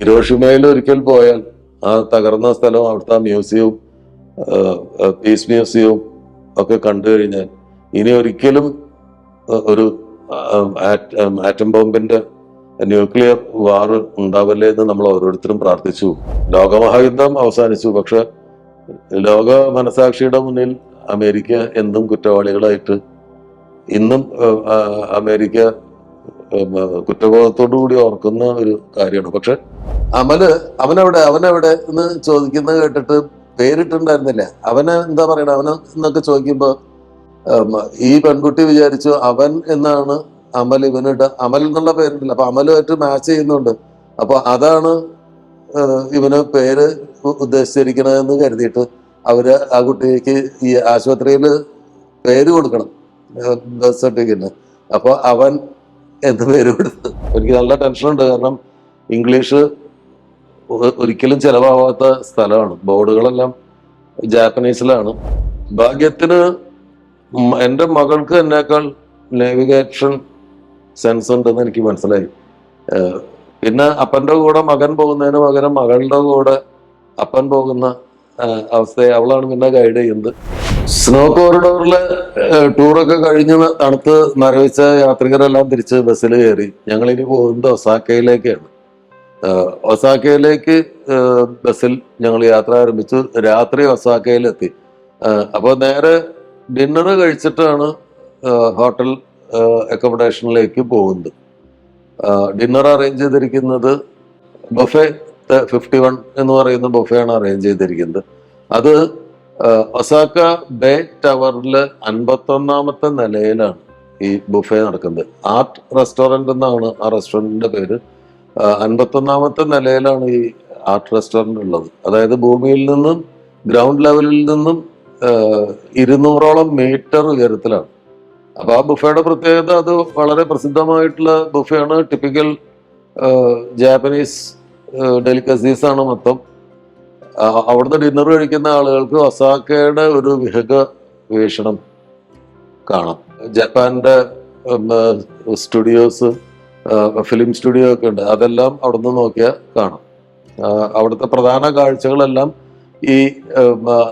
ഹിരോഷിമയിൽ ഒരിക്കൽ പോയാൽ ആ തകർന്ന സ്ഥലവും അവിടുത്തെ മ്യൂസിയവും പീസ് മ്യൂസിയവും ഒക്കെ കണ്ടു കഴിഞ്ഞാൽ ഇനി ഒരിക്കലും ഒരു ആറ്റം ബോംബിന്റെ ന്യൂക്ലിയർ വാർ ഉണ്ടാവല്ലേ എന്ന് നമ്മൾ ഓരോരുത്തരും പ്രാർത്ഥിച്ചു. ലോകമഹായുദ്ധം അവസാനിച്ചു, പക്ഷെ ലോക മനസാക്ഷിയുടെ മുന്നിൽ അമേരിക്ക എന്നും കുറ്റവാളികളായിട്ട് ഇന്നും അമേരിക്ക കുറ്റബോധത്തോടു കൂടി ഓർക്കുന്ന ഒരു കാര്യമാണ്. പക്ഷെ അവനെവിടെ എന്ന് ചോദിക്കുന്നത് കേട്ടിട്ട് പേരിട്ടുണ്ടായിരുന്നില്ല. അവനെ എന്താ പറയണ, അവനെ എന്നൊക്കെ ചോദിക്കുമ്പോ ഈ പെൺകുട്ടി വിചാരിച്ചു അവൻ എന്നാണ് അമൽ ഇവനിട്ട് അമൽ എന്നുള്ള പേരുണ്ടല്ലോ, അപ്പൊ അമലുമായിട്ട് മാച്ച് ചെയ്യുന്നുണ്ട്, അപ്പൊ അതാണ് ഇവന് പേര് ഉദ്ദേശിച്ചിരിക്കണതെന്ന് കരുതിയിട്ട് അവര് ആ കുട്ടിക്ക് ഈ ആശുപത്രിയിൽ പേര് കൊടുക്കണം, ബർത്ത് സർട്ടിഫിക്കറ്റിന്. അപ്പൊ അവൻ എന്ത് പേര് കൊടുത്തു. എനിക്ക് നല്ല ടെൻഷനുണ്ട്, കാരണം ഇംഗ്ലീഷ് ഒരിക്കലും ചെലവാകാത്ത സ്ഥലമാണ്. ബോർഡുകളെല്ലാം ജാപ്പനീസിലാണ്. ഭാഗ്യത്തിന് എൻ്റെ മകൾക്ക് എന്നേക്കാൾ നാവിഗേഷൻ സെൻസ് ഉണ്ടെന്ന് എനിക്ക് മനസ്സിലായി. പിന്നെ അപ്പൻ്റെ കൂടെ മകൻ പോകുന്നതിന് പകരം മകളുടെ കൂടെ അപ്പൻ പോകുന്ന അവസ്ഥയെ അവളാണ് പിന്നെ ഗൈഡ് ചെയ്യുന്നത്. സ്നോ കോറിഡോറിലെ ടൂറൊക്കെ കഴിഞ്ഞ് തണുത്ത് മരവിച്ച യാത്രികരെല്ലാം തിരിച്ച് ബസ്സിൽ കയറി. ഞങ്ങളിനി പോകുന്നത് ഒസാക്കയിലേക്കാണ്. ഒസാക്കയിലേക്ക് ബസ്സിൽ ഞങ്ങൾ യാത്ര ആരംഭിച്ചു. രാത്രി ഒസാക്കയിലെത്തി. അപ്പോൾ നേരെ ഡിന്നർ കഴിച്ചിട്ടാണ് ഹോട്ടൽ അക്കോമഡേഷനിലേക്ക് പോകുന്നത്. ഡിന്നർ അറേഞ്ച് ചെയ്തിരിക്കുന്നത് ബൊഫെ 51 എന്ന് പറയുന്ന ബൊഫയാണ് അറേഞ്ച് ചെയ്തിരിക്കുന്നത്. അത് ഒസാക്ക ബേ ടവറിലെ 51ാമത്തെ നിലയിലാണ് ഈ ബുഫെ നടക്കുന്നത്. ആർട്ട് റെസ്റ്റോറൻറ്റ് എന്നാണ് ആ റെസ്റ്റോറൻറ്റിന്റെ പേര്. 51ാമത്തെ നിലയിലാണ് ഈ ആർട്ട് റെസ്റ്റോറൻറ്റ് ഉള്ളത്. അതായത് ഭൂമിയിൽ നിന്നും ഗ്രൗണ്ട് ലെവലിൽ നിന്നും 200ഓളം മീറ്റർ ഉയരത്തിലാണ്. അപ്പൊ ആ ബുഫയുടെ പ്രത്യേകത, അത് വളരെ പ്രസിദ്ധമായിട്ടുള്ള ബുഫയാണ്. ടിപ്പിക്കൽ ജാപ്പനീസ് ഡെലിക്കസീസ് ആണ് മൊത്തം. അവിടുന്ന് ഡിന്നർ കഴിക്കുന്ന ആളുകൾക്ക് ഒസാക്കയുടെ ഒരു വിഹക വീക്ഷണം കാണാം. ജപ്പാന്റെ സ്റ്റുഡിയോസ്, ഫിലിം സ്റ്റുഡിയോ ഒക്കെ ഉണ്ട്, അതെല്ലാം അവിടുന്ന് നോക്കിയാൽ കാണാം. അവിടുത്തെ പ്രധാന കാഴ്ചകളെല്ലാം ഈ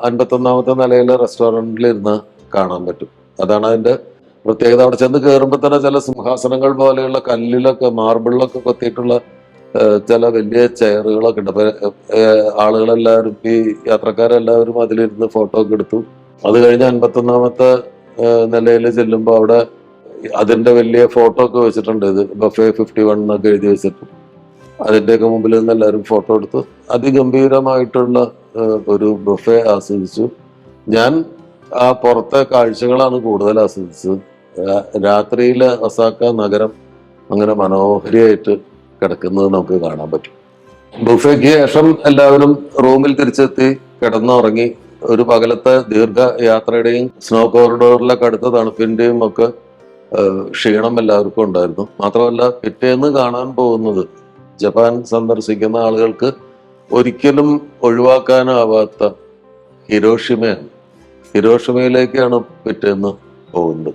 51ാമത്തെ നിലയിലെ റെസ്റ്റോറൻറ്റിൽ ഇരുന്ന് കാണാൻ പറ്റും. അതാണ് അതിന്റെ പ്രത്യേകത. അവിടെ ചെന്ന് കയറുമ്പോൾ തന്നെ ചില സിംഹാസനങ്ങൾ പോലെയുള്ള കല്ലിലൊക്കെ മാർബിളിലൊക്കെ കൊത്തിയിട്ടുള്ള ചില വലിയ ചെയറുകളൊക്കെ ഉണ്ട്. അപ്പൊ ആളുകളെല്ലാവരും, ഈ യാത്രക്കാരെല്ലാവരും അതിലിരുന്ന് ഫോട്ടോ ഒക്കെ എടുത്തു. അത് കഴിഞ്ഞ് 51ാമത്തെ നിലയിൽ ചെല്ലുമ്പോൾ അവിടെ അതിന്റെ വലിയ ഫോട്ടോ ഒക്കെ വെച്ചിട്ടുണ്ട്. ഇത് ബഫെ 51 എന്നൊക്കെ എഴുതി വെച്ചിട്ട് അതിൻ്റെയൊക്കെ മുമ്പിൽ നിന്ന് എല്ലാവരും ഫോട്ടോ എടുത്തു. അതിഗംഭീരമായിട്ടുള്ള ഒരു ബഫെ ആസ്വദിച്ചു. ഞാൻ ആ പുറത്തെ കാഴ്ചകളാണ് കൂടുതൽ ആസ്വദിച്ചത്. രാത്രിയിലെ ഒസാക്ക നഗരം അങ്ങനെ മനോഹരിയായിട്ട് കിടക്കുന്നത് നമുക്ക് കാണാൻ പറ്റും. ബുഫയ്ക്ക് ശേഷം എല്ലാവരും റൂമിൽ തിരിച്ചെത്തി കിടന്നുറങ്ങി. ഒരു പകലത്തെ ദീർഘ യാത്രയുടെയും സ്നോ കോറിഡോറിലെ കടുത്ത തണുപ്പിന്റെയും ഒക്കെ ക്ഷീണം എല്ലാവർക്കും ഉണ്ടായിരുന്നു. മാത്രമല്ല, പിറ്റേന്ന് കാണാൻ പോകുന്നത് ജപ്പാൻ സന്ദർശിക്കുന്ന ആളുകൾക്ക് ഒരിക്കലും ഒഴിവാക്കാനാവാത്ത ഹിരോഷിമയാണ്. ഹിരോഷിമയിലേക്കാണ് പിറ്റേന്ന് പോകുന്നത്.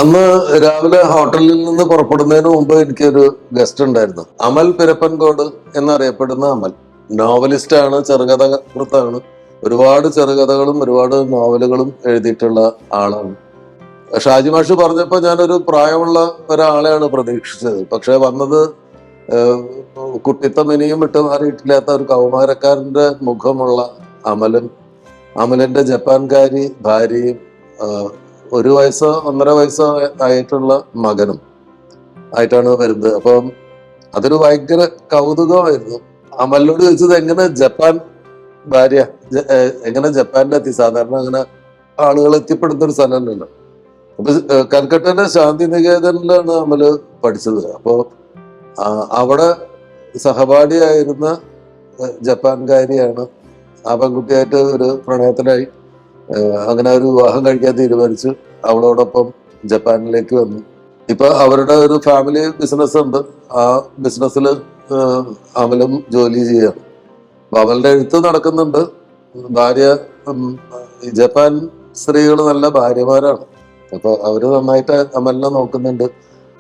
അന്ന് രാവിലെ ഹോട്ടലിൽ നിന്ന് പുറപ്പെടുന്നതിന് മുമ്പ് എനിക്കൊരു ഗസ്റ്റ് ഉണ്ടായിരുന്നു. അമൽ പിരപ്പൻകോട് എന്നറിയപ്പെടുന്ന അമൽ നോവലിസ്റ്റ് ആണ്, ചെറുകഥാകൃത്താണ്. ഒരുപാട് ചെറുകഥകളും ഒരുപാട് നോവലുകളും എഴുതിയിട്ടുള്ള ആളാണ്. ഷാജി മാഷ് പറഞ്ഞപ്പോൾ ഞാനൊരു പ്രായമുള്ള ഒരാളെയാണ് പ്രതീക്ഷിച്ചത്. പക്ഷെ വന്നത് കുട്ടിത്തം ഇനിയും വിട്ടുമാറിയിട്ടില്ലാത്ത ഒരു കൗമാരക്കാരന്റെ മുഖമുള്ള അമലും അമലിന്റെ ജപ്പാൻകാരി ഭാര്യയും 1 വയസ്സോ 1.5 വയസ്സോ ആയിട്ടുള്ള മകനും ആയിട്ടാണ് വരുന്നത്. അപ്പം അതൊരു ഭയങ്കര കൗതുകമായിരുന്നു. അമലിനോട് ചോദിച്ചത്, എങ്ങനെ ജപ്പാൻ ഭാര്യ, എങ്ങനെ ജപ്പാനിലെത്തി? സാധാരണ അങ്ങനെ ആളുകൾ എത്തിപ്പെടുന്ന ഒരു സ്ഥലമല്ലല്ലോ. അപ്പൊ കൽക്കട്ടയിലെ ശാന്തി നികേതനിലാണ് അമല് പഠിച്ചത്. അപ്പോ അവിടെ സഹപാഠിയായിരുന്ന ജപ്പാൻകാരിയാണ്. ആ പെൺകുട്ടിയായിട്ട് ഒരു പ്രണയത്തിലായി. അങ്ങനെ ഒരു വിവാഹം കഴിക്കാൻ തീരുമാനിച്ചു. അവളോടൊപ്പം ജപ്പാനിലേക്ക് വന്നു. ഇപ്പൊ അവരുടെ ഒരു ഫാമിലി ബിസിനസ് ഉണ്ട്. ആ ബിസിനസ്സിൽ അമലും ജോലി ചെയ്യാണ്. അപ്പൊ അവളുടെ എഴുത്ത് നടക്കുന്നുണ്ട്. ഭാര്യ, ജപ്പാൻ സ്ത്രീകൾ നല്ല ഭാര്യമാരാണ്. അപ്പൊ അവര് നന്നായിട്ട് അമലിനെ നോക്കുന്നുണ്ട്.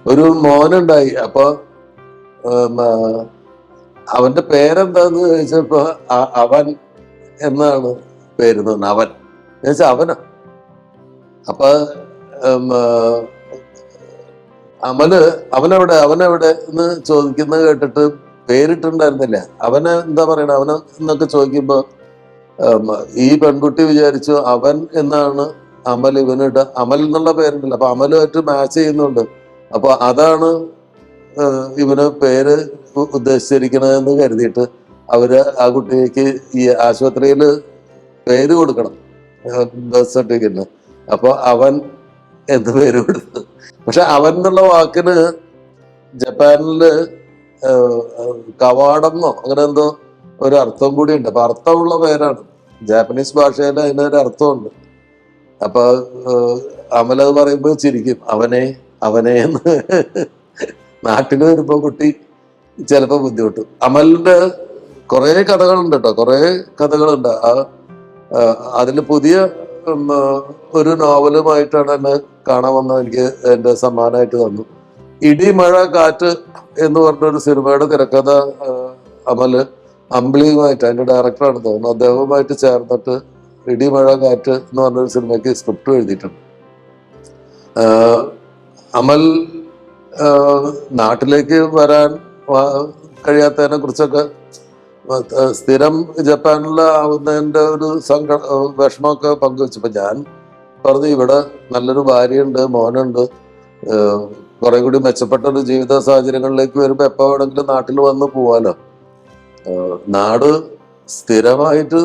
ഒരു മോനുണ്ടായി. അപ്പൊ അവന്റെ പേരെന്താന്ന് ചോദിച്ചപ്പോ അവൻ എന്നാണ് പേര് തോന്നുന്നത്. അവൻ എന്നുവെച്ചാൽ അവനാ. അപ്പൊ അമല് അവനെവിടെ എന്ന് ചോദിക്കുന്നത് കേട്ടിട്ട് പേരിട്ടുണ്ടായിരുന്നില്ല. അവനെ എന്താ പറയണ അവനെ എന്നൊക്കെ ചോദിക്കുമ്പോ ഈ പെൺകുട്ടി വിചാരിച്ചു അവൻ എന്നാണ് അമൽ ഇവനിട്ട. അമൽ എന്നുള്ള പേരുണ്ടല്ലോ, അപ്പൊ അമലുമായിട്ട് മാച്ച് ചെയ്യുന്നുണ്ട്. അപ്പൊ അതാണ് ഇവന് പേര് ഉദ്ദേശിച്ചിരിക്കണതെന്ന് കരുതിയിട്ട് അവര് ആ കുട്ടിക്ക് ഈ ആശുപത്രിയിൽ പേര് കൊടുക്കണം, ബർത്ത് സർട്ടിഫിക്കറ്റിന്. അപ്പൊ അവൻ എന്ന് പേര് കൊടുത്തു. പക്ഷെ അവൻ എന്നുള്ള വാക്കിന് ജപ്പാനില് കവാടന്നോ അങ്ങനെ എന്തോ ഒരു അർത്ഥം കൂടി ഉണ്ട്. അപ്പൊ അർത്ഥമുള്ള പേരാണ്. ജാപ്പനീസ് ഭാഷയിൽ അതിനൊരു അർത്ഥമുണ്ട്. അപ്പൊ അമലത് പറയുമ്പോ ചിരിക്കും, അവനെ അവനെ എന്ന്. നാട്ടിൽ വരുമ്പോ കുട്ടി ചിലപ്പോ ബുദ്ധിമുട്ടും. അമലിന്റെ കുറെ കഥകളുണ്ട് കേട്ടോ, കുറെ കഥകളുണ്ട്. അതിൽ പുതിയ ഒരു നോവലുമായിട്ടാണ് എന്നെ കാണാൻ വന്നത്. എനിക്ക് എന്റെ സമ്മാനമായിട്ട് തന്നു. ഇടി മഴ കാറ്റ് എന്ന് പറഞ്ഞൊരു സിനിമയുടെ തിരക്കഥ അമല് അമ്പിളിയുമായിട്ട്, അതിന്റെ ഡയറക്ടറാണ് തോന്നുന്നു, അദ്ദേഹവുമായിട്ട് ചേർന്നിട്ട് ഇടി മഴ കാറ്റ് എന്ന് പറഞ്ഞൊരു സിനിമയ്ക്ക് സ്ക്രിപ്റ്റ് എഴുതിയിട്ടുണ്ട്. അമൽ നാട്ടിലേക്ക് വരാൻ കഴിയാത്തതിനെ കുറിച്ചൊക്കെ സ്ഥിരം ജപ്പാനിലാവുന്നതിന്റെ ഒരു വിഷമമൊക്കെ പങ്കുവെച്ചപ്പോ ഞാൻ പറഞ്ഞു, ഇവിടെ നല്ലൊരു ഭാര്യയുണ്ട്, മോനുണ്ട്, കുറെ കൂടി മെച്ചപ്പെട്ട ഒരു ജീവിത സാഹചര്യങ്ങളിലേക്ക് വരുമ്പോ എപ്പോ വേണമെങ്കിലും നാട്ടിൽ വന്ന് പോവാലോ. നാട് സ്ഥിരമായിട്ട്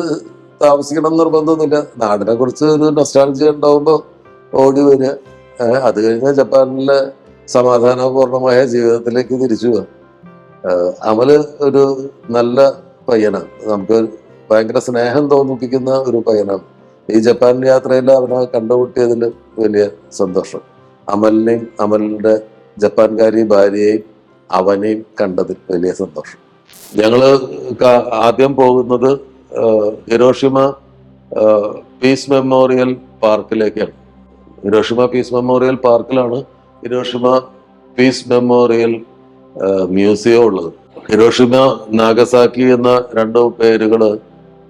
താമസിക്കണം നിർബന്ധമൊന്നുമില്ല. നാടിനെ കുറിച്ച് ഒരു നൊസ്റ്റാൾജിയ ഉണ്ടാവുമ്പോ ഓടി വരിക, അത് കഴിഞ്ഞാൽ ജപ്പാനിലെ സമാധാനപൂർണമായ ജീവിതത്തിലേക്ക് തിരിച്ചു പോവാം. അമല് ഒരു നല്ല പയ്യനാണ്, നമുക്ക് ഭയങ്കര സ്നേഹം തോന്നിപ്പിക്കുന്ന ഒരു പയ്യനാണ്. ഈ ജപ്പാൻ യാത്രയിൽ അവനെ കണ്ടുമുട്ടിയതിൽ വലിയ സന്തോഷം. അമലിനെയും അമലിന്റെ ജപ്പാൻകാരി ഭാര്യയെയും അവനെയും കണ്ടതിൽ വലിയ സന്തോഷം. ഞങ്ങള് ആദ്യം പോകുന്നത് ഹിരോഷിമ പീസ് മെമ്മോറിയൽ പാർക്കിലേക്കാണ്. ഹിരോഷിമ പീസ് മെമ്മോറിയൽ പാർക്കിലാണ് ഹിരോഷിമ പീസ് മെമ്മോറിയൽ മ്യൂസിയം ഉള്ളത്. ഹിരോഷിമ നാഗസാക്കി എന്ന രണ്ട് പേരുകള്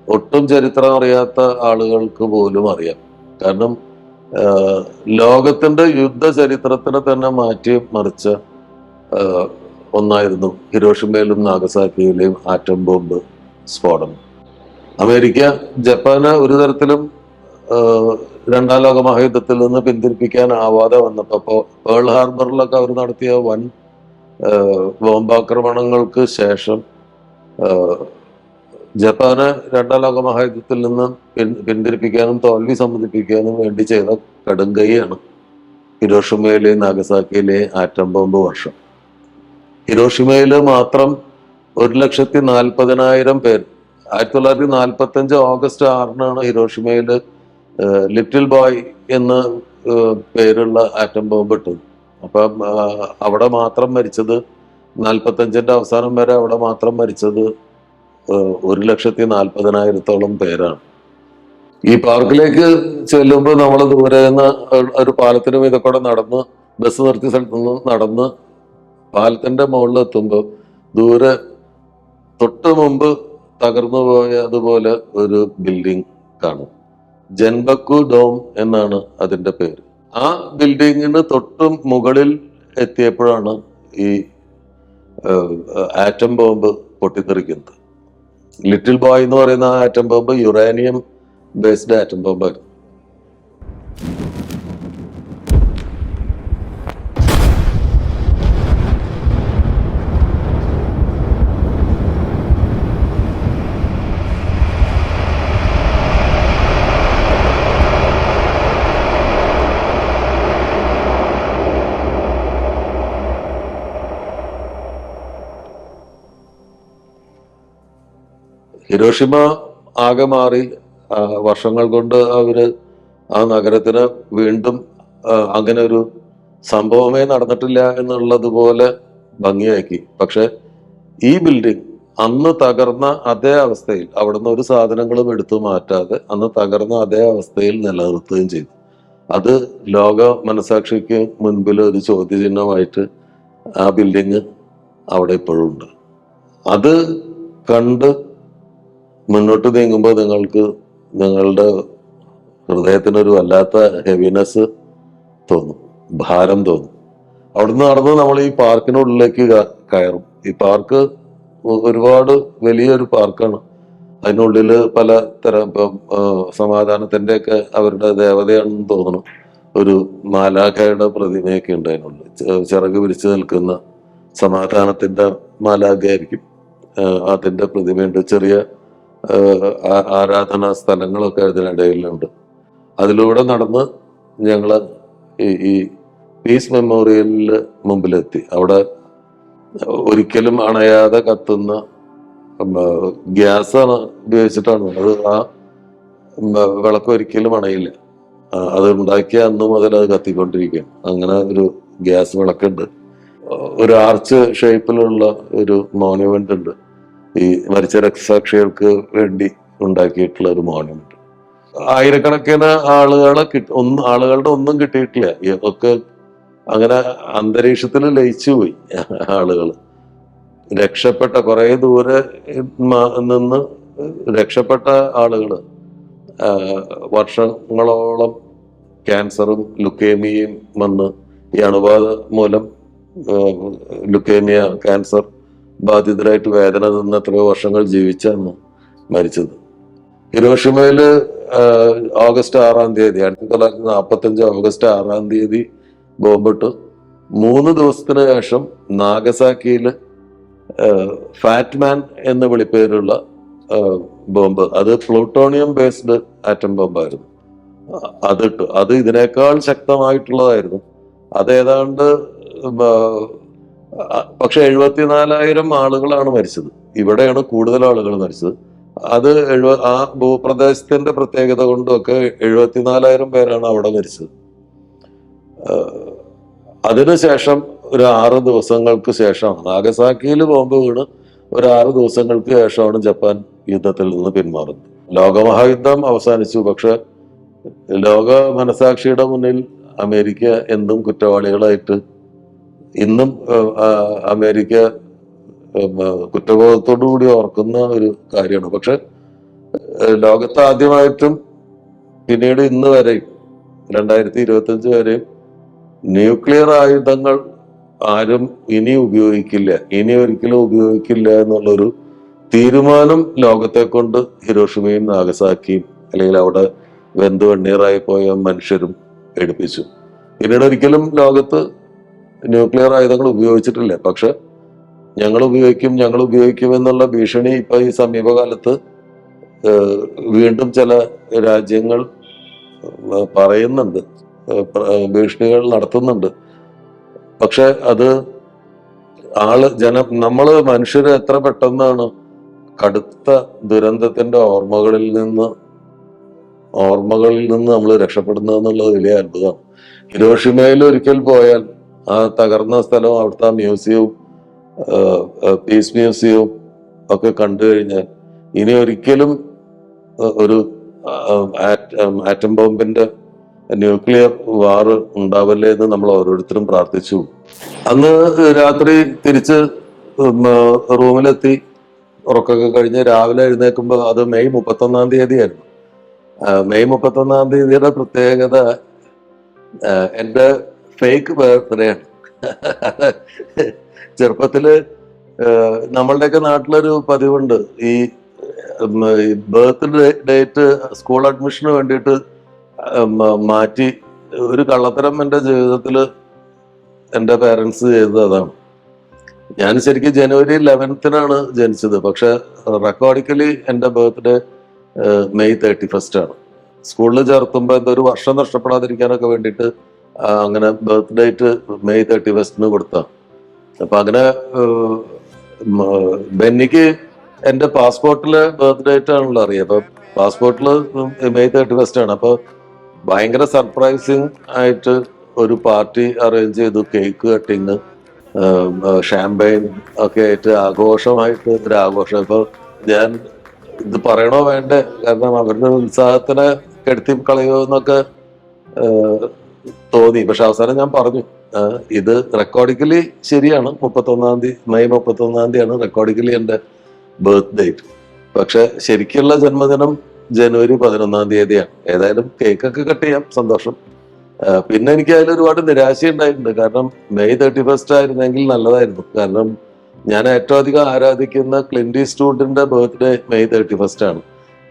ഒട്ടും ചരിത്രം അറിയാത്ത ആളുകൾക്ക് പോലും അറിയാം. കാരണം ലോകത്തിന്റെ യുദ്ധ ചരിത്രത്തിനെ തന്നെ മാറ്റി മറിച്ച ഒന്നായിരുന്നു ഹിരോഷിമയിലും നാഗസാക്കിയിലെയും ആറ്റം ബോംബ് സ്ഫോടനം. അമേരിക്ക ജപ്പാന് ഒരു തരത്തിലും രണ്ടാം ലോക മഹായുദ്ധത്തിൽ നിന്ന് പിന്തിരിപ്പിക്കാനാവാതെ വന്നപ്പോ പേൾ ഹാർബറിലൊക്കെ അവർ നടത്തിയ വൻ ബോംബാക്രമണങ്ങൾക്ക് ശേഷം ജപ്പാന് രണ്ടാം ലോക മഹായുദ്ധത്തിൽ നിന്ന് പിന്തിരിപ്പിക്കാനും തോൽവി സമ്മതിപ്പിക്കാനും വേണ്ടി ചെയ്ത കടുങ്കൈയാണ് ഹിരോഷിമയിലെ നാഗസാക്കിയിലെ ആറ്റം ബോംബ് വർഷം. ഹിരോഷിമയില് മാത്രം 1,40,000 പേർ 1945 ഓഗസ്റ്റ് 6 ഹിരോഷിമയില് ലിറ്റിൽ ബോയ് എന്ന പേരുള്ള ആറ്റം ബോംബ് ഇട്ടത്. അപ്പം അവിടെ മാത്രം മരിച്ചത് 45-ന്റെ അവസാനം വരെ അവിടെ മാത്രം മരിച്ചത് 1,40,000-ഓളം പേരാണ്. ഈ പാർക്കിലേക്ക് ചെല്ലുമ്പോൾ നമ്മൾ ദൂരെ നിന്ന് ഒരു പാലത്തിന് മീതെ കൂടെ നടന്ന് ബസ് നിർത്തിയ സ്ഥലത്ത് നിന്ന് നടന്ന് പാലത്തിന്റെ മുകളിലെത്തുമ്പോൾ ദൂരെ തൊട്ട് മുമ്പ് തകർന്നു പോയതുപോലെ ഒരു ബിൽഡിംഗ് കാണും. ജൻബക്കു ഡോം എന്നാണ് അതിന്റെ പേര്. ആ ബിൽഡിങ്ങിന് തൊട്ട് മുകളിൽ എത്തിയപ്പോഴാണ് ഈ ആറ്റം ബോംബ് പൊട്ടിത്തെറിക്കുന്നത്. ലിറ്റിൽ ബോയ് എന്ന് പറയുന്ന atom bomb uranium based atom ബോംബായിരുന്നു. ഹിരോഷിമ ആകെ മാറി. വർഷങ്ങൾ കൊണ്ട് അവര് ആ നഗരത്തിന് വീണ്ടും അങ്ങനെ ഒരു സംഭവമേ നടന്നിട്ടില്ല എന്നുള്ളതുപോലെ ഭംഗിയാക്കി. പക്ഷെ ഈ ബിൽഡിംഗ് അന്ന് തകർന്ന അതേ അവസ്ഥയിൽ, അവിടുന്ന് ഒരു സാധനങ്ങളും എടുത്തു മാറ്റാതെ അന്ന് തകർന്ന അതേ അവസ്ഥയിൽ നിലനിർത്തുകയും ചെയ്തു. അത് ലോക മനസാക്ഷിക്ക് മുൻപിൽ ഒരു ചോദ്യചിഹ്നമായിട്ട് ആ ബിൽഡിങ് അവിടെ ഇപ്പോഴും ഉണ്ട്. അത് കണ്ട് മുന്നോട്ട് നീങ്ങുമ്പോൾ നിങ്ങളുടെ ഹൃദയത്തിനൊരു വല്ലാത്ത ഹെവിനെസ് തോന്നും, ഭാരം തോന്നും. അവിടുന്ന് നടന്ന് നമ്മൾ ഈ പാർക്കിനുള്ളിലേക്ക് കയറും. ഈ പാർക്ക് ഒരുപാട് വലിയൊരു പാർക്കാണ്. അതിനുള്ളില് പല തരം ഇപ്പം സമാധാനത്തിന്റെ ഒക്കെ അവരുടെ ദേവതയാണെന്ന് തോന്നുന്നു. ഒരു മാലാഖയുടെ പ്രതിമയൊക്കെ ഉണ്ട് അതിനുള്ളിൽ. ചിറക് വിരിച്ചു നിൽക്കുന്ന സമാധാനത്തിന്റെ മാലാഖയായിരിക്കും. അതിന്റെ പ്രതിമയുണ്ട്. ചെറിയ ആരാധനാ സ്ഥലങ്ങളൊക്കെ ഇതിനിടയിലുണ്ട്. അതിലൂടെ നടന്ന് ഞങ്ങള് ഈ പീസ് മെമ്മോറിയലിന് മുമ്പിലെത്തി. അവിടെ ഒരിക്കലും അണയാതെ കത്തുന്ന ഗ്യാസാണ് ഉപയോഗിച്ചിട്ടാണ് അത്. ആ വിളക്ക് ഒരിക്കലും അണയില്ല. അത് ഉണ്ടാക്കിയ അന്ന് മുതൽ അത് കത്തിക്കൊണ്ടിരിക്കുകയാണ്. അങ്ങനെ ഒരു ഗ്യാസ് വിളക്കുണ്ട്. ഒരു ആർച്ച് ഷേപ്പിലുള്ള ഒരു മോണ്യുമെന്റ് ഉണ്ട്. ഈ മരിച്ച രക്തസാക്ഷികൾക്ക് വേണ്ടി ഉണ്ടാക്കിയിട്ടുള്ള ഒരു മോണ്യുമെന്റ്. ആയിരക്കണക്കിന് ആളുകളുടെ ഒന്നും കിട്ടിയിട്ടില്ല. ഒക്കെ അങ്ങനെ അന്തരീക്ഷത്തിൽ ലയിച്ചു പോയി ആളുകൾ. രക്ഷപ്പെട്ട കുറെ ദൂരെ നിന്ന് രക്ഷപ്പെട്ട ആളുകൾ വർഷങ്ങളോളം ക്യാൻസറും ലുക്കേമിയയും വന്ന് ഈ അണുബാധ മൂലം ലുക്കേമിയ ക്യാൻസർ ബാധിതരായിട്ട് വേദന നിന്ന് എത്രയോ വർഷങ്ങൾ ജീവിച്ചാണ് മരിച്ചത്. ഹിരോഷിമയില് ഓഗസ്റ്റ് 6-ാം തീയതി 1945 ഓഗസ്റ്റ് 6-ാം തീയതി ബോംബിട്ട് 3 ദിവസത്തിന് ശേഷം നാഗസാക്കിയില് ഫാറ്റ്മാൻ എന്ന വിളിപ്പേരുള്ള ബോംബ്, അത് പ്ലൂട്ടോണിയം ബേസ്ഡ് ആറ്റം ബോംബായിരുന്നു. അതിട്ടു. അത് ഇതിനേക്കാൾ ശക്തമായിട്ടുള്ളതായിരുന്നു. അത് ഏതാണ്ട് പക്ഷെ 74,000 ആളുകളാണ് മരിച്ചത്. ഇവിടെയാണ് കൂടുതൽ ആളുകൾ മരിച്ചത്. അത് ആ ഭൂപ്രദേശത്തിന്റെ പ്രത്യേകത കൊണ്ടൊക്കെ 74,000 പേരാണ് അവിടെ മരിച്ചത്. അതിനുശേഷം ഒരു 6 ദിവസങ്ങൾക്ക് ശേഷമാണ് നാഗസാക്കിയിൽ ബോംബ് വീണ് ഒരു 6 ദിവസങ്ങൾക്ക് ശേഷമാണ് ജപ്പാൻ യുദ്ധത്തിൽ നിന്ന് പിന്മാറുന്നത്. ലോകമഹായുദ്ധം അവസാനിച്ചു. പക്ഷെ ലോക മനസാക്ഷിയുടെ മുന്നിൽ അമേരിക്ക എന്നും കുറ്റവാളികളായിട്ട് ഇന്നും അമേരിക്ക കുറ്റബോധത്തോടു കൂടി ഓർക്കുന്ന ഒരു കാര്യമാണ്. പക്ഷെ ലോകത്ത് ആദ്യമായിട്ടും പിന്നീട് ഇന്ന് വരെയും 2025 വരെയും ന്യൂക്ലിയർ ആയുധങ്ങൾ ആരും ഇനി ഉപയോഗിക്കില്ല, ഇനി ഒരിക്കലും ഉപയോഗിക്കില്ല എന്നുള്ളൊരു തീരുമാനം ലോകത്തെ കൊണ്ട് ഹിരോഷിമയും നാഗസാക്കിയും അല്ലെങ്കിൽ അവിടെ വെന്തു വെണ്ണീറായി പോയ മനുഷ്യരും എടുപ്പിച്ചു. പിന്നീട് ഒരിക്കലും ലോകത്ത് ന്യൂക്ലിയർ ആയുധങ്ങൾ ഉപയോഗിച്ചിട്ടില്ല. പക്ഷെ ഞങ്ങൾ ഉപയോഗിക്കും എന്നുള്ള ഭീഷണി ഇപ്പൊ ഈ സമീപകാലത്ത് വീണ്ടും ചില രാജ്യങ്ങൾ പറയുന്നുണ്ട്, ഭീഷണികൾ നടത്തുന്നുണ്ട്. പക്ഷെ അത് നമ്മള് മനുഷ്യര് എത്ര പെട്ടെന്നാണ് കടുത്ത ദുരന്തത്തിന്റെ ഓർമ്മകളിൽ നിന്ന് നമ്മൾ രക്ഷപ്പെടുന്നത് എന്നുള്ളത് വലിയ അത്ഭുതമാണ്. ഹിരോഷിമയിൽ ഒരിക്കൽ പോയാൽ ആ തകർന്ന സ്ഥലവും അവിടുത്തെ മ്യൂസിയവും പീസ് മ്യൂസിയവും ഒക്കെ കണ്ടു കഴിഞ്ഞാൽ ഇനി ഒരിക്കലും ഒരു ആറ്റം ബോംബിന്റെ ന്യൂക്ലിയർ വാറ് ഉണ്ടാവല്ലേ എന്ന് നമ്മൾ ഓരോരുത്തരും പ്രാർത്ഥിച്ചു. അന്ന് രാത്രി തിരിച്ച് റൂമിലെത്തി ഉറക്കൊക്കെ കഴിഞ്ഞ് രാവിലെ എഴുന്നേൽക്കുമ്പോൾ അത് മെയ് 31-ാം തീയതി ആയിരുന്നു. മെയ് 31-ാം തീയതിയുടെ പ്രത്യേകത എൻ്റെ ഫേക്ക് ബർത്ത്ഡേ ആണ്. ചെറുപ്പത്തില് നമ്മളുടെയൊക്കെ നാട്ടിലൊരു പതിവുണ്ട്, ഈ ബർത്ത് ഡേറ്റ് സ്കൂൾ അഡ്മിഷന് വേണ്ടിയിട്ട് മാറ്റി. ഒരു കള്ളത്തരം എൻ്റെ ജീവിതത്തിൽ എൻ്റെ പേരൻസ് ചെയ്തത് അതാണ്. ഞാൻ ശരിക്കും ജനുവരി 11-നാണ് ജനിച്ചത്. പക്ഷെ റെക്കോർഡിക്കലി എൻ്റെ ബർത്ത്ഡേ മെയ് 31 ആണ്. സ്കൂളിൽ ചേർത്തുമ്പോൾ എന്തൊരു വർഷം നഷ്ടപ്പെടാതിരിക്കാനൊക്കെ വേണ്ടിയിട്ട് അങ്ങനെ ബർത്ത് ഡേറ്റ് മെയ് 31 കൊടുത്ത. അപ്പൊ അങ്ങനെ ബെന്നിക്ക് എൻ്റെ പാസ്പോർട്ടില് ബർത്ത് ഡേറ്റ് ആണല്ലോ അറിയാം. അപ്പൊ പാസ്പോർട്ടില് മെയ് 31 ആണ്. അപ്പൊ ഭയങ്കര സർപ്രൈസിങ് ആയിട്ട് ഒരു പാർട്ടി അറേഞ്ച് ചെയ്തു. കേക്ക് കട്ടിങ്, ഷാമ്പയിൻ ഒക്കെ ആയിട്ട് ആഘോഷമായിട്ട് ഒരു ആഘോഷം. ഇപ്പൊ ഞാൻ ഇത് പറയണോ വേണ്ടേ, കാരണം അവരുടെ ഉത്സാഹത്തിനെ കെടുത്തി കളയോ എന്നൊക്കെ തോന്നി. പക്ഷെ അവസാനം ഞാൻ പറഞ്ഞു, ഇത് റെക്കോർഡിക്കലി ശരിയാണ്, 31 മെയ് 31 റെക്കോർഡിക്കലി എൻ്റെ ബർത്ത് ഡേറ്റ്. പക്ഷെ ശരിക്കുള്ള ജന്മദിനം ജനുവരി 11 ഏതായാലും കേക്കൊക്കെ കട്ട് ചെയ്യാം, സന്തോഷം. പിന്നെ എനിക്ക് അതിൽ ഒരുപാട് നിരാശ ഉണ്ടായിട്ടുണ്ട്. കാരണം മെയ് 31 ആയിരുന്നെങ്കിൽ നല്ലതായിരുന്നു. കാരണം ഞാൻ ഏറ്റവും അധികം ആരാധിക്കുന്ന ക്ലിന്റ് ഈസ്റ്റ്വുഡിന്റെ ബർത്ത്ഡേ മെയ് 31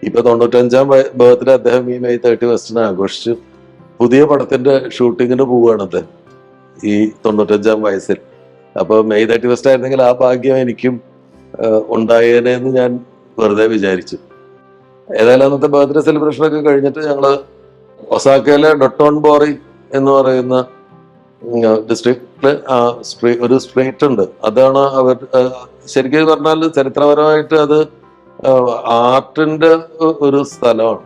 ഇപ്പൊ 95-ാം ബർത്ത്ഡേ അദ്ദേഹം ഈ മെയ് 31 ആഘോഷിച്ചു. പുതിയ പടത്തിന്റെ ഷൂട്ടിങ്ങിന് പോവുകയാണ് അദ്ദേഹം ഈ 95-ാം വയസ്സിൽ. അപ്പൊ മെയ് 31 ആയിരുന്നെങ്കിൽ ആ ഭാഗ്യം എനിക്കും ഉണ്ടായേനെ എന്ന് ഞാൻ വെറുതെ വിചാരിച്ചു. ഏതായാലും അന്നത്തെ ബർത്ത്ഡേ സെലിബ്രേഷൻ ഒക്കെ കഴിഞ്ഞിട്ട് ഞങ്ങള് ഒസാക്കയിലെ ഡൊട്ടോൺബോറി എന്ന് പറയുന്ന ഡിസ്ട്രിക്റ്റില് ഒരു സ്ട്രീറ്റ് ഉണ്ട്. അതാണ് അവർ ശരിക്കും പറഞ്ഞാൽ ചരിത്രപരമായിട്ട് അത് ആർട്ടിന്റെ ഒരു സ്ഥലമാണ്.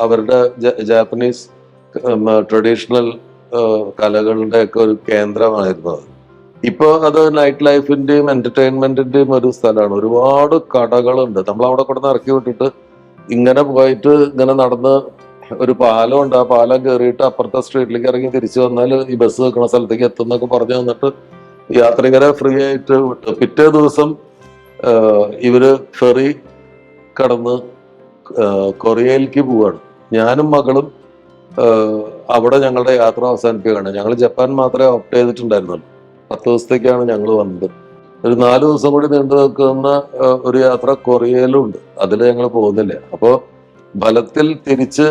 അവരുടെ ജാപ്പനീസ് ട്രഡീഷണൽ കലകളുടെ ഒക്കെ ഒരു കേന്ദ്രമായിരുന്നു അത്. ഇപ്പൊ അത് നൈറ്റ് ലൈഫിന്റെയും എന്റർടൈൻമെന്റിന്റെയും ഒരു സ്ഥലമാണ്. ഒരുപാട് കടകളുണ്ട്. നമ്മൾ അവിടെ കൂടെ ഇറക്കി വിട്ടിട്ട് ഇങ്ങനെ പോയിട്ട് ഇങ്ങനെ നടന്ന് ഒരു പാലം ഉണ്ട്. ആ പാലം കയറിയിട്ട് അപ്പുറത്തെ സ്ട്രീറ്റിലേക്ക് ഇറങ്ങി തിരിച്ചു വന്നാൽ ഈ ബസ് വെക്കുന്ന സ്ഥലത്തേക്ക് എത്തുന്നൊക്കെ പറഞ്ഞു തന്നിട്ട് യാത്രികരെ ഫ്രീ ആയിട്ട് വിട്ടു. പിറ്റേ ദിവസം ഇവര് ഫെറി കടന്ന് കൊറിയയിലേക്ക് പോവാണ്. ഞാനും മകളും അവിടെ ഞങ്ങളുടെ യാത്ര അവസാനിപ്പിക്കുകയാണ്. ഞങ്ങൾ ജപ്പാൻ മാത്രമേ ഓപ്റ്റ് ചെയ്തിട്ടുണ്ടായിരുന്നുള്ളൂ. 10 ദിവസത്തേക്കാണ് ഞങ്ങൾ വന്നത്. ഒരു 4 ദിവസം കൂടി നീണ്ടു നിൽക്കുന്ന ഒരു യാത്ര കൊറിയയിലും ഉണ്ട്. അതിൽ ഞങ്ങൾ പോകുന്നില്ല. അപ്പോൾ ഫലത്തിൽ തിരിച്ച്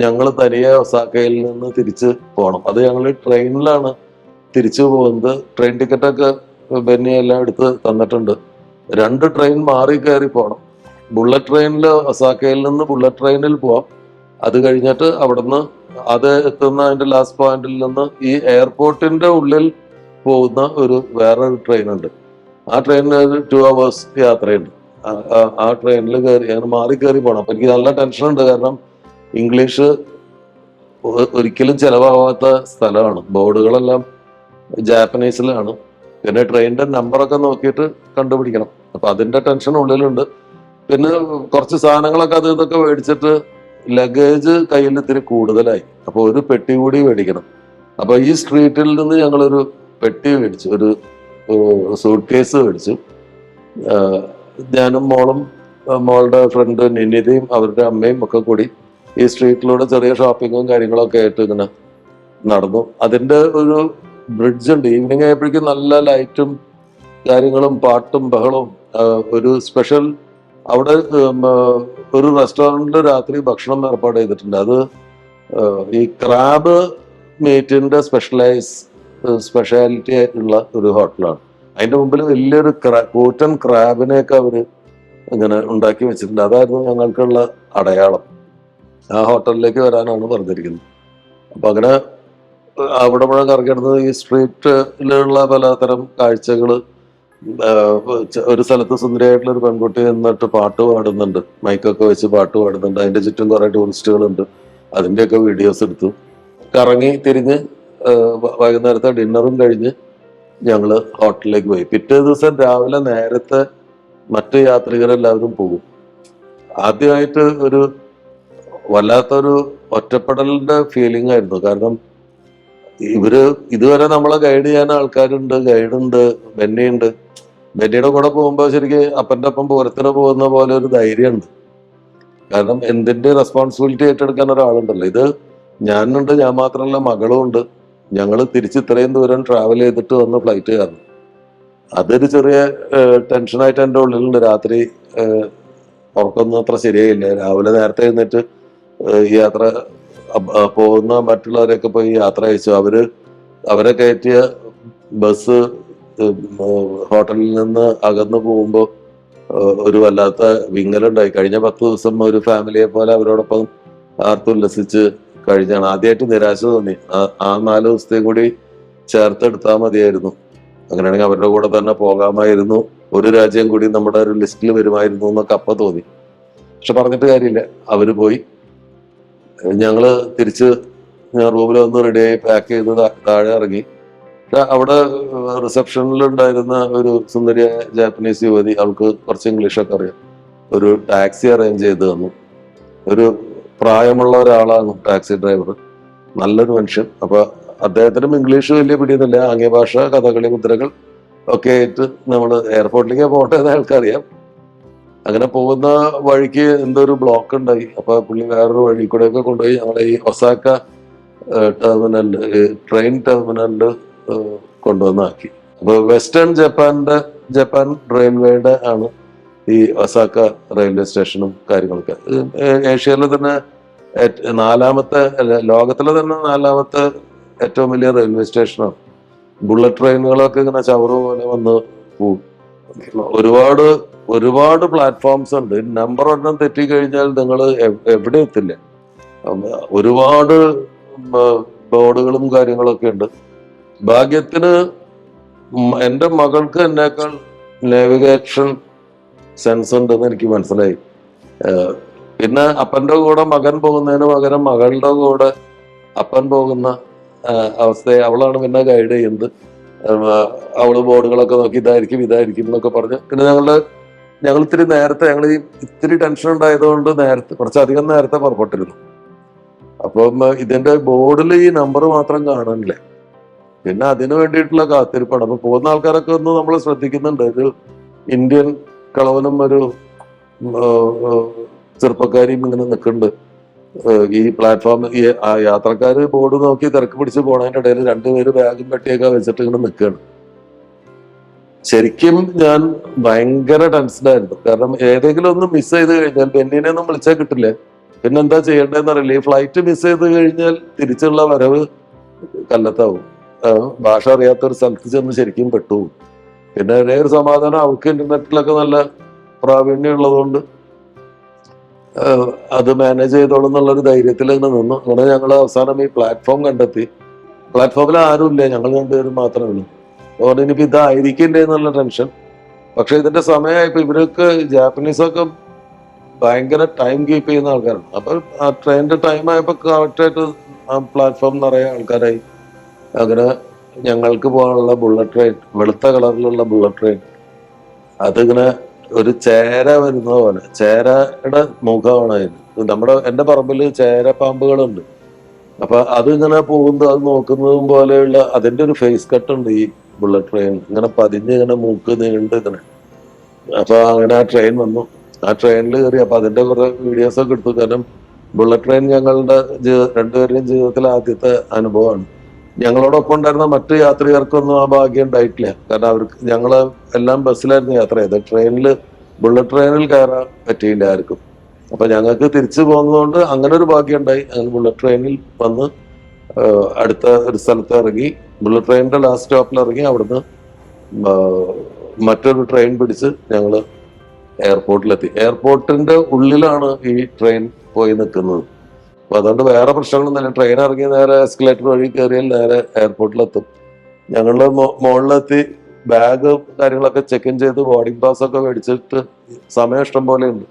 ഞങ്ങൾ തനിയെ ഒസാക്കയിൽ നിന്ന് തിരിച്ച് പോകണം. അത് ഞങ്ങൾ ട്രെയിനിലാണ് തിരിച്ചു പോകുന്നത്. ട്രെയിൻ ടിക്കറ്റൊക്കെ ബെന്നി എല്ലാം എടുത്ത് തന്നിട്ടുണ്ട്. 2 ട്രെയിൻ മാറി കയറി പോകണം. ബുള്ളറ്റ് ട്രെയിനിൽ ഒസാക്കയിൽ നിന്ന് ബുള്ളറ്റ് ട്രെയിനിൽ പോവാം. അത് കഴിഞ്ഞിട്ട് അവിടുന്ന് അത് എത്തുന്ന അതിന്റെ ലാസ്റ്റ് പോയിന്റിൽ നിന്ന് ഈ എയർപോർട്ടിന്റെ ഉള്ളിൽ പോകുന്ന വേറൊരു ട്രെയിൻ ഉണ്ട്. ആ ട്രെയിനിന് 2 hours യാത്രയുണ്ട്. ആ ട്രെയിനിൽ കയറി അങ്ങനെ മാറി കയറി പോകണം. അപ്പൊ എനിക്ക് നല്ല ടെൻഷൻ ഉണ്ട്. കാരണം ഇംഗ്ലീഷ് ഒരിക്കലും ചെലവാകാത്ത സ്ഥലമാണ്. ബോർഡുകളെല്ലാം ജാപ്പനീസിലാണ്. പിന്നെ ട്രെയിനിന്റെ നമ്പറൊക്കെ നോക്കിയിട്ട് കണ്ടുപിടിക്കണം. അപ്പൊ അതിന്റെ ടെൻഷൻ ഉള്ളിലുണ്ട്. പിന്നെ കുറച്ച് സാധനങ്ങളൊക്കെ അത് ഇതൊക്കെ മേടിച്ചിട്ട് ലഗേജ് കയ്യിൽ ഇത്തിരി കൂടുതലായി. അപ്പൊ ഒരു പെട്ടി കൂടി മേടിക്കണം. അപ്പൊ ഈ സ്ട്രീറ്റിൽ നിന്ന് ഞങ്ങളൊരു പെട്ടി മേടിച്ചു, ഒരു സൂട്ട് കേസ് മേടിച്ചു. ഞാനും മോളും മോളുടെ ഫ്രണ്ട് നിനിതയും അവരുടെ അമ്മയും ഒക്കെ കൂടി ഈ സ്ട്രീറ്റിലൂടെ ചെറിയ ഷോപ്പിങ്ങും കാര്യങ്ങളൊക്കെ ആയിട്ട് ഇങ്ങനെ നടന്നു. അതിന്റെ ഒരു ബ്രിഡ്ജ് ഉണ്ട്. ഈവനിങ് ആയപ്പോഴേക്കും നല്ല ലൈറ്റും കാര്യങ്ങളും പാട്ടും ബഹളവും. ഒരു സ്പെഷ്യൽ അവിടെ ഒരു റെസ്റ്റോറൻറ്റിൽ രാത്രി ഭക്ഷണം ഏർപ്പാട് ചെയ്തിട്ടുണ്ട്. അത് ഈ ക്രാബ് മീറ്റിന്റെ സ്പെഷ്യാലിറ്റി ആയിട്ടുള്ള ഒരു ഹോട്ടലാണ്. അതിന്റെ മുമ്പിൽ വലിയൊരു കൂറ്റൻ ക്രാബിനെയൊക്കെ അവര് ഇങ്ങനെ ഉണ്ടാക്കി വെച്ചിട്ടുണ്ട്. അതായിരുന്നു ഞങ്ങൾക്കുള്ള അടയാളം. ആ ഹോട്ടലിലേക്ക് വരാനാണ് പറഞ്ഞിരിക്കുന്നത്. അപ്പൊ അങ്ങനെ അവിടെ മുഴുവൻ കറങ്ങിടുന്നത് ഈ സ്ട്രീറ്റിലുള്ള പലതരം കാഴ്ചകള്. ഒരു സ്ഥലത്ത് സുന്ദരിയായിട്ടുള്ള ഒരു പെൺകുട്ടി എന്നിട്ട് പാട്ട് പാടുന്നുണ്ട്, മൈക്കൊക്കെ വെച്ച് പാട്ട് പാടുന്നുണ്ട്. അതിന്റെ ചുറ്റും കുറെ ടൂറിസ്റ്റുകളുണ്ട്. അതിന്റെയൊക്കെ വീഡിയോസ് എടുത്തു. കറങ്ങി തിരിഞ്ഞ് വൈകുന്നേരത്തെ ഡിന്നറും കഴിഞ്ഞ് ഞങ്ങള് ഹോട്ടലിലേക്ക് പോയി. പിറ്റേ ദിവസം രാവിലെ നേരത്തെ മറ്റു യാത്രികരെല്ലാവരും പോകും. ആദ്യമായിട്ട് ഒരു വല്ലാത്തൊരു ഒറ്റപ്പെടലിന്റെ ഫീലിംഗ് ആയിരുന്നു. കാരണം ഇതുവരെ നമ്മളെ ഗൈഡ് ചെയ്യാൻ ആൾക്കാരുണ്ട്, ഗൈഡുണ്ട്, ബെന്നിയുണ്ട്. ബെന്നിയുടെ കൂടെ പോകുമ്പോൾ ശരിക്കും അപ്പൻ്റെ ഒപ്പം പൂരത്തിന് പോകുന്ന പോലെ ഒരു ധൈര്യമുണ്ട്. കാരണം എന്തിന്റെ റെസ്പോൺസിബിലിറ്റി ഏറ്റെടുക്കാൻ ഒരാളുണ്ടല്ലോ. ഇത് ഞാനുണ്ട്, ഞാൻ മാത്രമല്ല മകളും ഉണ്ട്. ഞങ്ങൾ തിരിച്ച് ഇത്രയും ദൂരം ട്രാവൽ ചെയ്തിട്ട് വന്ന് ഫ്ലൈറ്റ് കയറുന്നു. അതൊരു ചെറിയ ടെൻഷനായിട്ട് എൻ്റെ ഉള്ളിലുണ്ട്. രാത്രി ഉറക്കൊന്നും അത്ര ശരിയായില്ല. രാവിലെ നേരത്തെ എഴുന്നേറ്റ് ഈ യാത്ര പോകുന്ന മറ്റുള്ളവരെയൊക്കെ പോയി യാത്ര അയച്ചു. അവരെ കയറ്റിയ ബസ് ഹോട്ടലിൽ നിന്ന് അകന്നു പോകുമ്പോൾ ഒരു വല്ലാത്ത വിങ്ങലുണ്ടായി. കഴിഞ്ഞ 10 ദിവസം ഒരു ഫാമിലിയെ പോലെ അവരോടൊപ്പം ആർത്തുല്ലസിച്ച് കഴിഞ്ഞാണ്. ആദ്യമായിട്ട് നിരാശ തോന്നി. ആ 4 ദിവസത്തെയും കൂടി ചേർത്തെടുത്താൽ മതിയായിരുന്നു. അങ്ങനെയാണെങ്കിൽ അവരുടെ കൂടെ തന്നെ പോകാമായിരുന്നു. ഒരു രാജ്യം കൂടി നമ്മുടെ ഒരു ലിസ്റ്റിൽ വരുമായിരുന്നു എന്നൊക്കെ അപ്പം തോന്നി. പക്ഷെ പറഞ്ഞിട്ട് കാര്യമില്ല, അവര് പോയി. ഞങ്ങള് തിരിച്ച് റൂമിൽ വന്ന് റെഡിയായി പാക്ക് ചെയ്ത് താഴെ ഇറങ്ങി. അവിടെ റിസപ്ഷനിൽ ഉണ്ടായിരുന്ന ഒരു സുന്ദരിയായ ജാപ്പനീസ് യുവതി, അവൾക്ക് കുറച്ച് ഇംഗ്ലീഷൊക്കെ അറിയാം, ഒരു ടാക്സി അറേഞ്ച് ചെയ്ത് തന്നു. ഒരു പ്രായമുള്ള ഒരാളാണ് ടാക്സി ഡ്രൈവർ, നല്ലൊരു മനുഷ്യൻ. അപ്പൊ അദ്ദേഹത്തിനും ഇംഗ്ലീഷ് വലിയ പിടിയൊന്നുമില്ല. ആംഗ്യഭാഷ, കഥകളി മുദ്രകൾ ഒക്കെ ആയിട്ട് നമ്മൾ എയർപോർട്ടിലേക്ക് പോകേണ്ടത് അയാൾക്കറിയാം. അങ്ങനെ പോകുന്ന വഴിക്ക് എന്തോ ഒരു ബ്ലോക്ക് ഉണ്ടായി. അപ്പൊ പുള്ളി വേറൊരു വഴി കൂടെയൊക്കെ കൊണ്ടുപോയി ഞങ്ങളെ ഈ ഒസാക്ക ടെർമിനലില്, ട്രെയിൻ ടെർമിനലില് കൊണ്ടുവന്നാക്കി. അപ്പൊ വെസ്റ്റേൺ ജപ്പാൻ റെയിൽവേയുടെ ആണ് ഈ ഒസാക്ക റെയിൽവേ സ്റ്റേഷനും കാര്യങ്ങളൊക്കെ. ഏഷ്യയിലെ തന്നെ ലോകത്തിലെ തന്നെ 4ാമത്തെ ഏറ്റവും വലിയ റെയിൽവേ സ്റ്റേഷനാണ്. ബുള്ളറ്റ് ട്രെയിനുകളൊക്കെ ഇങ്ങനെ ചവറ് പോലെ വന്ന് പോകും. ഒരുപാട് പ്ലാറ്റ്ഫോംസ് ഉണ്ട്. നമ്പർ ഒരെണ്ണം തെറ്റിക്കഴിഞ്ഞാൽ നിങ്ങൾ എവിടെ എത്തില്ല. ഒരുപാട് ബോർഡുകളും കാര്യങ്ങളൊക്കെ ഉണ്ട്. ഭാഗ്യത്തിന് എൻ്റെ മകൾക്ക് എന്നേക്കാൾ നാവിഗേഷൻ സെൻസ് ഉണ്ടെന്ന് എനിക്ക് മനസ്സിലായി. പിന്നെ അപ്പൻ്റെ കൂടെ മകൻ പോകുന്നതിന് പകരം മകളുടെ കൂടെ അപ്പൻ പോകുന്ന അവസ്ഥയെ അവളാണ് പിന്നെ ഗൈഡ് ചെയ്യുന്നത്. അവള് ബോർഡുകളൊക്കെ നോക്കി ഇതായിരിക്കും എന്നൊക്കെ പറഞ്ഞ് പിന്നെ ഞങ്ങൾ ഇത്തിരി നേരത്തെ, ഞങ്ങൾ ഈ ഇത്തിരി ടെൻഷൻ ഉണ്ടായതുകൊണ്ട് കുറച്ചധികം നേരത്തെ പുറപ്പെട്ടിരുന്നു. അപ്പം ഇതിന്റെ ബോർഡിൽ ഈ നമ്പർ മാത്രം കാണാനില്ല. പിന്നെ അതിനു വേണ്ടിയിട്ടുള്ള കാത്തിരിപ്പാണ്. അപ്പൊ പോകുന്ന ആൾക്കാരൊക്കെ ഒന്ന് നമ്മൾ ശ്രദ്ധിക്കുന്നുണ്ട്. ഒരു ഇന്ത്യൻ കളവനും ഒരു ചെറുപ്പക്കാരിയും ഇങ്ങനെ നിൽക്കുന്നുണ്ട് ഈ പ്ലാറ്റ്ഫോമിൽ. ഈ യാത്രക്കാര് ബോർഡ് നോക്കി തിരക്ക് പിടിച്ച് പോണതിന്റെ ഇടയിൽ രണ്ടുപേര് ബാഗും പെട്ടിയൊക്കെ വെച്ചിട്ട് ഇങ്ങനെ നിൽക്കുകയാണ്. ശരിക്കും ഞാൻ ഭയങ്കര ടെൻഷനായിരുന്നു. കാരണം ഏതെങ്കിലും ഒന്ന് മിസ് ചെയ്ത് കഴിഞ്ഞാൽ ബെന്നിനെ ഒന്നും വിളിച്ചാൽ കിട്ടില്ല. പിന്നെ എന്താ ചെയ്യേണ്ടതെന്ന് അറിയില്ല. ഈ ഫ്ലൈറ്റ് മിസ് ചെയ്ത് കഴിഞ്ഞാൽ തിരിച്ചുള്ള വരവ് കല്ലത്താവും. ഭാഷ അറിയാത്തൊരു സ്ഥലത്ത് ചെന്ന് ശരിക്കും പെട്ടുപോകും. പിന്നെ ഒരേ ഒരു സമാധാനം, അവർക്ക് ഇന്റർനെറ്റിലൊക്കെ നല്ല പ്രാവീണ്യം ഉള്ളതുകൊണ്ട് അത് മാനേജ് ചെയ്തോളും എന്നുള്ളൊരു ധൈര്യത്തിൽ തന്നെ നിന്നു. അങ്ങനെ ഞങ്ങൾ അവസാനം ഈ പ്ലാറ്റ്ഫോം കണ്ടെത്തി. പ്ലാറ്റ്ഫോമിൽ ആരുമില്ല, ഞങ്ങൾ രണ്ടുപേരും മാത്രമേ ഉള്ളൂ. അതുകൊണ്ട് ഇനിയിപ്പോ ഇതായിരിക്കില്ലേ എന്നുള്ള ടെൻഷൻ. പക്ഷെ ഇതിന്റെ സമയമായപ്പോ ഇവരൊക്കെ ജാപ്പനീസൊക്കെ ഭയങ്കര ടൈം കീപ്പ് ചെയ്യുന്ന ആൾക്കാരാണ്. അപ്പൊ ആ ട്രെയിനിന്റെ ടൈം ആയപ്പോ കറക്റ്റായിട്ട് ആ പ്ലാറ്റ്ഫോം നിറയെ ആൾക്കാരായി. അങ്ങനെ ഞങ്ങൾക്ക് പോകാനുള്ള ബുള്ളറ്റ് ട്രെയിൻ, വെളുത്ത കളറിലുള്ള ബുള്ളറ്റ് ട്രെയിൻ, അതിങ്ങനെ ഒരു ചേര വരുന്ന പോലെ, ചേരയുടെ മുഖമാണ് അതിന്. എന്റെ പറമ്പിൽ ചേരപ്പാമ്പുകളുണ്ട്. അപ്പൊ അതിങ്ങനെ പോകുന്നത്, അത് നോക്കുന്നതും പോലെയുള്ള അതിന്റെ ഒരു ഫേസ് കട്ട് ഉണ്ട് ഈ ബുള്ളറ്റ് ട്രെയിൻ. ഇങ്ങനെ പതിഞ്ഞ് ഇങ്ങനെ മൂക്ക് നീണ്ട് ഇങ്ങനെ. അപ്പൊ അങ്ങനെ ആ ട്രെയിൻ വന്നു. ആ ട്രെയിനിൽ കയറി. അപ്പൊ അതിന്റെ കുറെ വീഡിയോസ് ഒക്കെ എടുത്തു. കാരണം ബുള്ളറ്റ് ട്രെയിൻ ഞങ്ങളുടെ രണ്ടുപേരുടെയും ജീവിതത്തിലെ ആദ്യത്തെ അനുഭവമാണ്. ഞങ്ങളോടൊപ്പം ഉണ്ടായിരുന്ന മറ്റു യാത്രികർക്കൊന്നും ആ ഭാഗ്യം ഉണ്ടായിട്ടില്ല. കാരണം ഞങ്ങള് എല്ലാം ബസ്സിലായിരുന്നു യാത്ര ചെയ്തത്. ബുള്ളറ്റ് ട്രെയിനിൽ കയറാൻ പറ്റിയില്ല ആർക്കും. അപ്പൊ ഞങ്ങൾക്ക് തിരിച്ചു പോകുന്നതുകൊണ്ട് അങ്ങനെ ഒരു ഭാഗ്യം ഉണ്ടായി. അങ്ങനെ ബുള്ളറ്റ് ട്രെയിനിൽ വന്ന് അടുത്ത ഒരു സ്ഥലത്ത് ഇറങ്ങി. ബുള്ളറ്റ് ട്രെയിനിന്റെ ലാസ്റ്റ് സ്റ്റോപ്പിൽ ഇറങ്ങി. അവിടുന്ന് മറ്റൊരു ട്രെയിൻ പിടിച്ച് ഞങ്ങള് എയർപോർട്ടിലെത്തി. എയർപോർട്ടിന്റെ ഉള്ളിലാണ് ഈ ട്രെയിൻ പോയി നിൽക്കുന്നത്. അപ്പൊ അതുകൊണ്ട് വേറെ പ്രശ്നങ്ങളൊന്നുമില്ല. ട്രെയിൻ ഇറങ്ങി നേരെ എസ്കലേറ്റർ വഴി കയറിയാൽ നേരെ എയർപോർട്ടിലെത്തും. ഞങ്ങള് മുകളിലെത്തി ബാഗ് കാര്യങ്ങളൊക്കെ ചെക്ക് ഇൻ ചെയ്ത് ബോർഡിംഗ് പാസ് ഒക്കെ മേടിച്ചിട്ട് സമയം ഇഷ്ടം പോലെ ഉണ്ട്.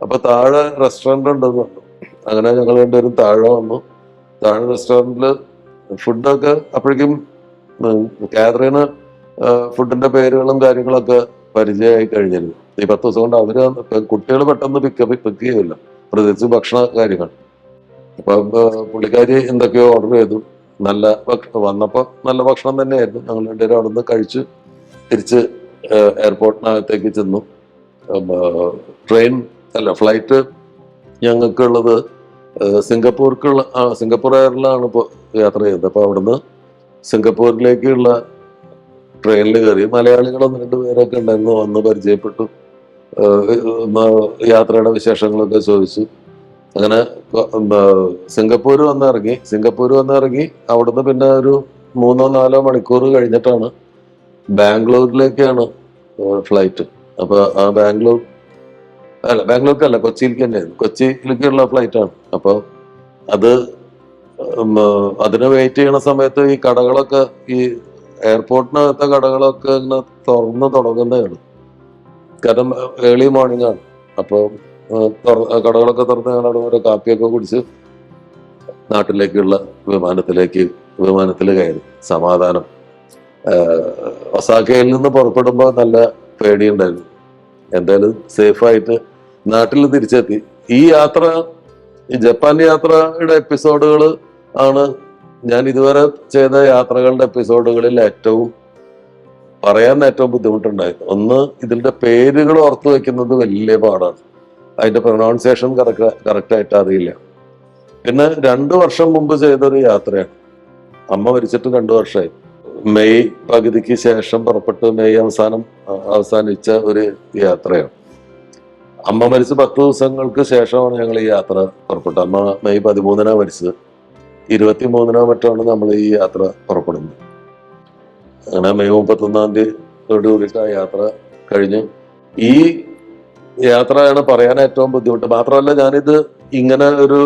അപ്പൊ താഴെ റെസ്റ്റോറന്റ് ഉണ്ടെന്ന് പറഞ്ഞു. അങ്ങനെ ഞങ്ങൾ രണ്ടുപേരും താഴെ വന്നു. താഴെ റെസ്റ്റോറന്റില് ഫുഡൊക്കെ അപ്പോഴേക്കും കാതറീന് ഫുഡിന്റെ പേരുകളും കാര്യങ്ങളൊക്കെ പരിചയമായി കഴിഞ്ഞിരുന്നു. ഈ 10 ദിവസം കൊണ്ട് അവര് കുട്ടികൾ പെട്ടെന്ന് പിക്ക് ചെയ്യില്ല, പ്രത്യേകിച്ച് ഭക്ഷണ കാര്യങ്ങൾ. അപ്പൊ പുള്ളിക്കാരി എന്തൊക്കെയോ ഓർഡർ ചെയ്തു. വന്നപ്പോ നല്ല ഭക്ഷണം തന്നെയായിരുന്നു. ഞങ്ങൾ രണ്ടുപേരും അവിടെ നിന്ന് കഴിച്ച് തിരിച്ച് എയർപോർട്ടിനകത്തേക്ക് ചെന്നു. ഫ്ലൈറ്റ് ഞങ്ങൾക്കുള്ളത് സിംഗപ്പൂർ എയറിലാണ് ഇപ്പോൾ യാത്ര ചെയ്തത്. അപ്പൊ അവിടുന്ന് സിംഗപ്പൂരിലേക്കുള്ള ട്രെയിനിൽ കയറി. മലയാളികൾ 1-2 പേരൊക്കെ ഉണ്ടായിരുന്നു. വന്ന് പരിചയപ്പെട്ടു. യാത്രയുടെ വിശേഷങ്ങളൊക്കെ ചോദിച്ചു. അങ്ങനെ സിംഗപ്പൂർ വന്നിറങ്ങി. അവിടുന്ന് പിന്നെ ഒരു 3-4 മണിക്കൂർ കഴിഞ്ഞിട്ടാണ് ബാംഗ്ലൂരിലേക്കാണ് ഫ്ലൈറ്റ്. അപ്പൊ ആ ബാംഗ്ലൂർക്കല്ല, കൊച്ചിയിലേക്ക് തന്നെയായിരുന്നു. കൊച്ചിയിലേക്കുള്ള ഫ്ലൈറ്റാണ്. അപ്പൊ അതിന് വെയിറ്റ് ചെയ്യണ സമയത്ത് ഈ കടകളൊക്കെ, ഈ എയർപോർട്ടിനകത്തെ കടകളൊക്കെ ഇങ്ങനെ തുറന്ന് തുടങ്ങുന്നതാണ്. കാരണം ഏർലി മോർണിംഗ് ആണ്. അപ്പോൾ കടകളൊക്കെ തുറന്ന് ഞങ്ങൾ അവിടെ ഒരു കാപ്പിയൊക്കെ കുടിച്ച് നാട്ടിലേക്കുള്ള വിമാനത്തിൽ കയറി. സമാധാനം. ഒസാക്കയിൽ നിന്ന് പുറപ്പെടുമ്പോൾ നല്ല പേടിയുണ്ടായിരുന്നു. എന്തായാലും സേഫായിട്ട് നാട്ടിൽ തിരിച്ചെത്തി. ഈ ജപ്പാൻ യാത്രയുടെ എപ്പിസോഡുകൾ ആണ് ഞാൻ ഇതുവരെ ചെയ്ത യാത്രകളുടെ എപ്പിസോഡുകളിൽ പറയാൻ ഏറ്റവും ബുദ്ധിമുട്ടുണ്ടായിരുന്നു. ഒന്ന്, ഇതിന്റെ പേരുകൾ ഓർത്തു വെക്കുന്നത് വലിയ പാടാണ്. അതിന്റെ പ്രൊനൗൺസിയേഷൻ കറക്റ്റ് ആയിട്ട് അറിയില്ല. പിന്നെ 2 വർഷം മുമ്പ് ചെയ്തൊരു യാത്രയാണ്. അമ്മ മരിച്ചിട്ട് 2 വർഷമായി. മെയ് പകുതിക്ക് ശേഷം പുറപ്പെട്ട് മെയ് അവസാനിച്ച ഒരു യാത്രയാണ്. അമ്മ മരിച്ച് 10 ദിവസങ്ങൾക്ക് ശേഷമാണ് ഞങ്ങൾ ഈ യാത്ര പുറപ്പെട്ടത്. അമ്മ മെയ് 13 മരിച്ചത്. 23 മറ്റാണ് നമ്മൾ ഈ യാത്ര പുറപ്പെടുന്നത്. അങ്ങനെ മെയ് 31 കൂടിയിട്ട് ആ യാത്ര കഴിഞ്ഞു. ഈ യാത്രയാണ് പറയാൻ ഏറ്റവും ബുദ്ധിമുട്ട്. മാത്രമല്ല, ഞാനിത് ഇങ്ങനെ ഒരു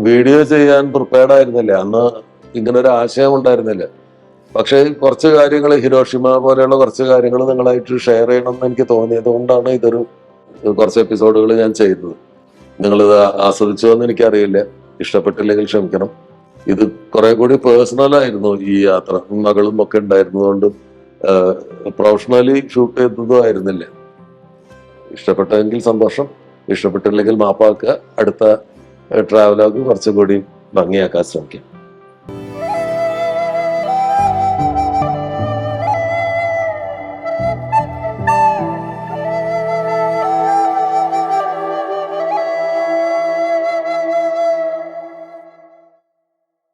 വീഡിയോ ചെയ്യാൻ പ്രിപ്പയർഡ് ആയിരുന്നില്ല. അന്ന് ഇങ്ങനെ ഒരു ആശയം ഉണ്ടായിരുന്നില്ല. പക്ഷേ കുറച്ച് കാര്യങ്ങൾ, ഹിരോഷിമ പോലെയുള്ള കുറച്ച് കാര്യങ്ങൾ നിങ്ങളായിട്ട് ഷെയർ ചെയ്യണം എന്ന് എനിക്ക് തോന്നിയത് കൊണ്ടാണ് കുറച്ച് എപ്പിസോഡുകൾ ഞാൻ ചെയ്തത്. നിങ്ങളിത് ആസ്വദിച്ചു എന്ന് എനിക്കറിയില്ല. ഇഷ്ടപ്പെട്ടില്ലെങ്കിൽ ക്ഷമിക്കണം. ഇത് കുറെ കൂടി പേഴ്സണൽ ആയിരുന്നു ഈ യാത്ര. മകളും ഒക്കെ ഉണ്ടായിരുന്നതുകൊണ്ടും പ്രൊഫഷണലി ഷൂട്ട് ചെയ്തതും ആയിരുന്നില്ല. ഇഷ്ടപ്പെട്ടെങ്കിൽ സന്തോഷം, ഇഷ്ടപ്പെട്ടില്ലെങ്കിൽ മാപ്പാക്കുക. അടുത്ത ട്രാവലോഗ് കുറച്ചുകൂടി ഭംഗിയാക്കാൻ ശ്രമിക്കാം.